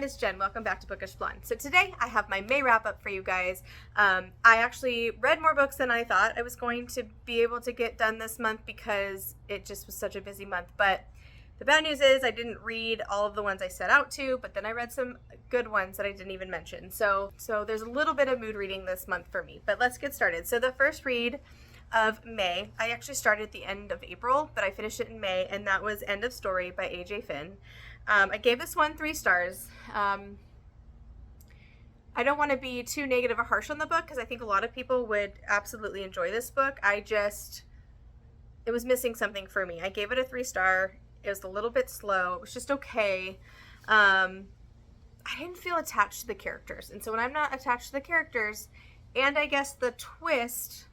is Jen. Welcome back to Bookish Blonde. So today I have my May wrap up for you guys. I actually read more books than I thought I was going to be able to get done this month because it just was such a busy month. But the bad news is I didn't read all of the ones I set out to, but then I read some good ones that I didn't even mention. So there's a little bit of mood reading this month for me, but let's get started. So the first read of May, I actually started at the end of April, but I finished it in May, and that was End of Story by A.J. Finn. I gave this one 3 stars. I don't want to be too negative or harsh on the book because I think a lot of people would absolutely enjoy this book. It was missing something for me. I gave it a 3-star. It was a little bit slow. It was just okay. I didn't feel attached to the characters. And so when I'm not attached to the characters, and I guess the twist,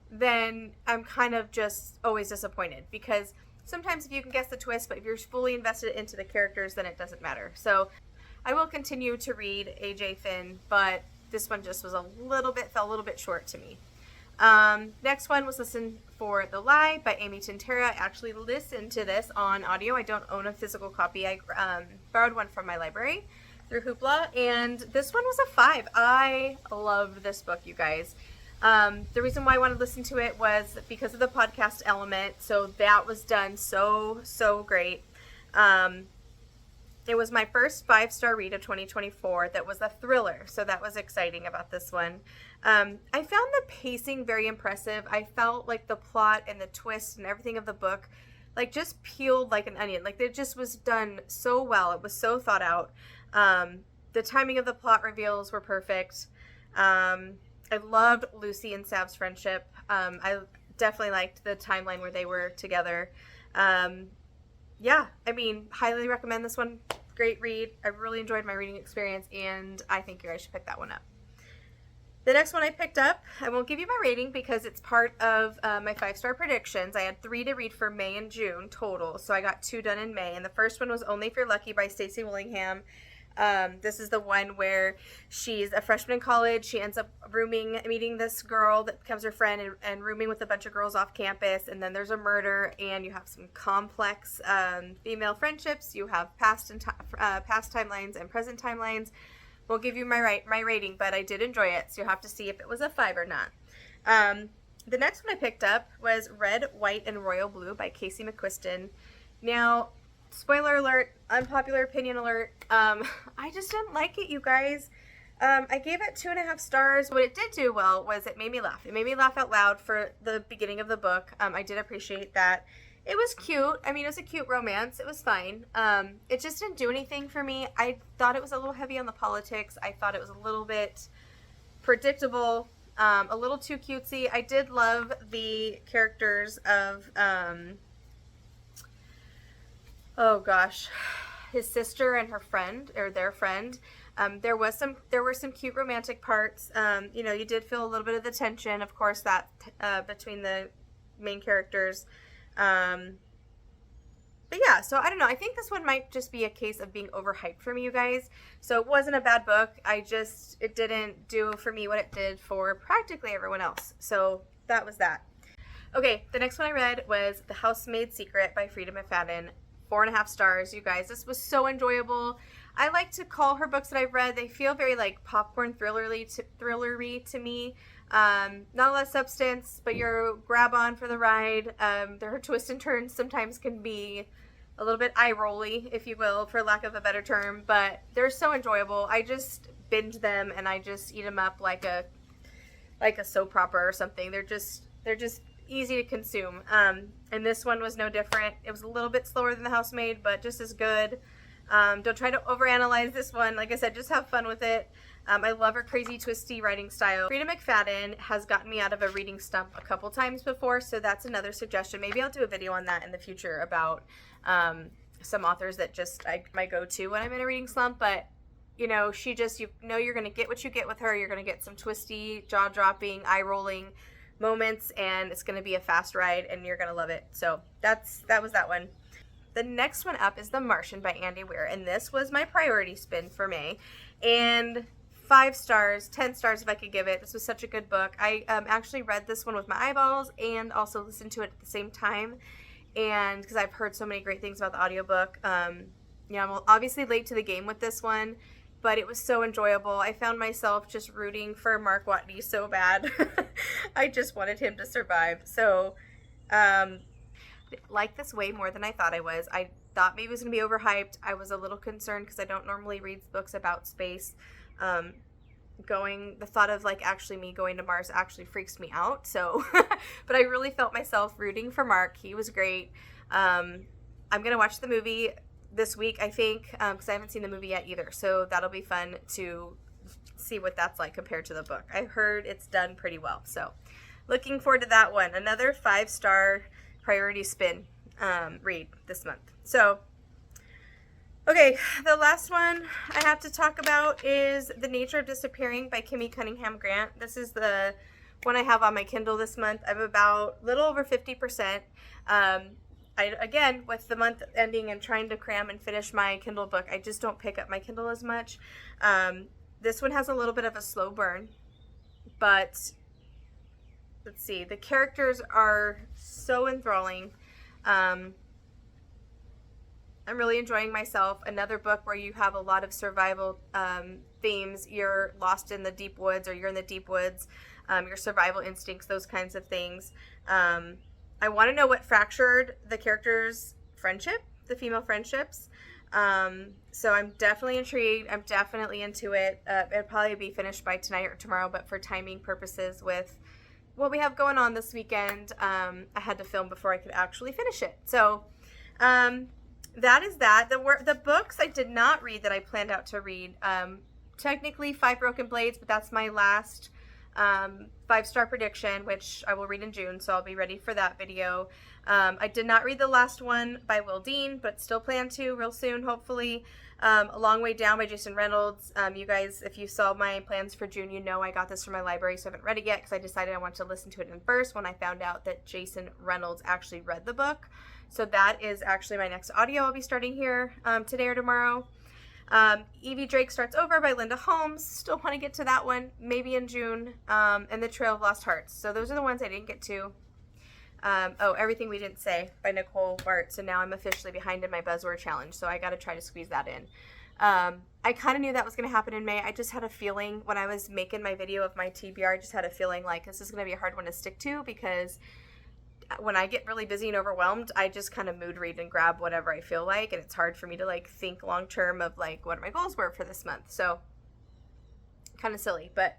then I'm kind of just always disappointed because sometimes if you can guess the twist, but if you're fully invested into the characters, then it doesn't matter. So I will continue to read A.J. Finn, but this one just was fell a little bit short to me. Next one was Listen for the Lie by Amy Tintera. I actually listened to this on audio. I don't own a physical copy. I borrowed one from my library through Hoopla, and this one was a 5. I loved this book, you guys. The reason why I wanted to listen to it was because of the podcast element. So that was done so great. It was my first 5-star read of 2024 that was a thriller. So that was exciting about this one. I found the pacing very impressive. I felt like the plot and the twist and everything of the book like just peeled like an onion. Like it just was done so well. It was so thought out. The timing of the plot reveals were perfect. I loved Lucy and Sav's friendship. I definitely liked the timeline where they were together. Yeah, I mean, highly recommend this one. Great read. I really enjoyed my reading experience, and I think you guys should pick that one up. The next one I picked up, I won't give you my rating because it's part of my 5-star predictions. I had 3 to read for May and June total, so I got 2 done in May. And the first one was Only If You're Lucky by Stacey Willingham. This is the one where she's a freshman in college. She ends up meeting this girl that becomes her friend and rooming with a bunch of girls off campus. And then there's a murder, and you have some complex female friendships. You have past timelines and present timelines. Won't give you my rating, but I did enjoy it. So you'll have to see if it was a 5 or not. The next one I picked up was Red, White, and Royal Blue by Casey McQuiston. Now, spoiler alert, unpopular opinion alert, I just didn't like it, you guys. I gave it 2.5 stars. What it did do well was it made me laugh. It made me laugh out loud for the beginning of the book. I did appreciate that. It was cute. I mean, it was a cute romance. It was fine. It just didn't do anything for me. I thought it was a little heavy on the politics. I thought it was a little bit predictable, a little too cutesy. I did love the characters of, oh gosh, his sister and her friend, or their friend. There were some cute romantic parts. You did feel a little bit of the tension, of course, that between the main characters. But yeah, so I don't know. I think this one might just be a case of being overhyped for me, you guys. So it wasn't a bad book. It didn't do for me what it did for practically everyone else. So that was that. Okay, the next one I read was The Housemaid's Secret by Frida McFadden. 4.5 stars, you guys. This was so enjoyable. I like to call her books that I've read, they feel very like popcorn thrillery to me. Not a lot of substance, but you're grab on for the ride. Their twists and turns sometimes can be a little bit eye-rolly, if you will, for lack of a better term, but they're so enjoyable. I just binge them and I just eat them up like a soap opera or something. They're just easy to consume. And this one was no different. It was a little bit slower than The Housemaid, but just as good. Don't try to overanalyze this one. Like I said, just have fun with it. I love her crazy, twisty writing style. Frida McFadden has gotten me out of a reading slump a couple times before, so that's another suggestion. Maybe I'll do a video on that in the future about some authors that just my go-to when I'm in a reading slump. But you're going to get what you get with her. You're going to get some twisty, jaw-dropping, eye-rolling moments, and it's going to be a fast ride, and you're going to love it. So that was that one. The next one up is The Martian by Andy Weir, and this was my priority spin for May, and 5 stars, 10 stars if I could give it. This was such a good book. I actually read this one with my eyeballs and also listened to it at the same time, and because I've heard so many great things about the audiobook. Yeah, I'm obviously late to the game with this one, but it was so enjoyable. I found myself just rooting for Mark Watney so bad. I just wanted him to survive. So, like this way more than I thought I was. I thought maybe it was going to be overhyped. I was a little concerned because I don't normally read books about space. The thought of like actually me going to Mars actually freaks me out. So, but I really felt myself rooting for Mark. He was great. I'm going to watch the movie this week, I think, because I haven't seen the movie yet either. So that'll be fun to see what that's like compared to the book. I heard it's done pretty well. So looking forward to that one. Another 5-star priority spin read this month. So, okay, the last one I have to talk about is The Nature of Disappearing by Kimmy Cunningham Grant. This is the one I have on my Kindle this month. I'm about a little over 50%. Again, with the month ending and trying to cram and finish my Kindle book, I just don't pick up my Kindle as much. This one has a little bit of a slow burn, but let's see, the characters are so enthralling. I'm really enjoying myself. Another book where you have a lot of survival themes. You're lost in the deep woods, or you're in the deep woods. Your survival instincts, those kinds of things. I want to know what fractured the characters' friendship, the female friendships. So I'm definitely intrigued. I'm definitely into it. It'll probably be finished by tonight or tomorrow, but for timing purposes with what we have going on this weekend, I had to film before I could actually finish it. So that is that. The books I did not read that I planned out to read. Technically 5 Broken Blades, but that's my last 5-star prediction, which I will read in June, so I'll be ready for that video. I did not read the last one by Will Dean, but still plan to real soon, hopefully. A Long Way Down by Jason Reynolds. You guys, if you saw my plans for June, you know I got this from my library, so I haven't read it yet because I decided I wanted to listen to it in verse when I found out that Jason Reynolds actually read the book. So that is actually my next audio I'll be starting here today or tomorrow. Evie Drake Starts Over by Linda Holmes. Still want to get to that one, maybe in June. And The Trail of Lost Hearts. So those are the ones I didn't get to. Everything We Didn't Say by Nicole Bart. So now I'm officially behind in my buzzword challenge. So I got to try to squeeze that in. I kind of knew that was going to happen in May. I just had a feeling when I was making my video of my TBR, I just had a feeling like this is going to be a hard one to stick to, because when I get really busy and overwhelmed, I just kind of mood read and grab whatever I feel like, and it's hard for me to like think long term of like what my goals were for this month. So kind of silly, but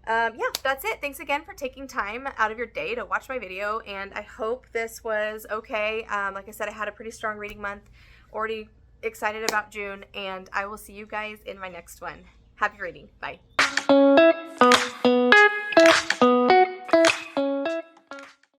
yeah, that's it. Thanks again for taking time out of your day to watch my video, and I hope this was okay. Like I said, I had a pretty strong reading month, already excited about June, and I will see you guys in my next one. Happy reading. Bye.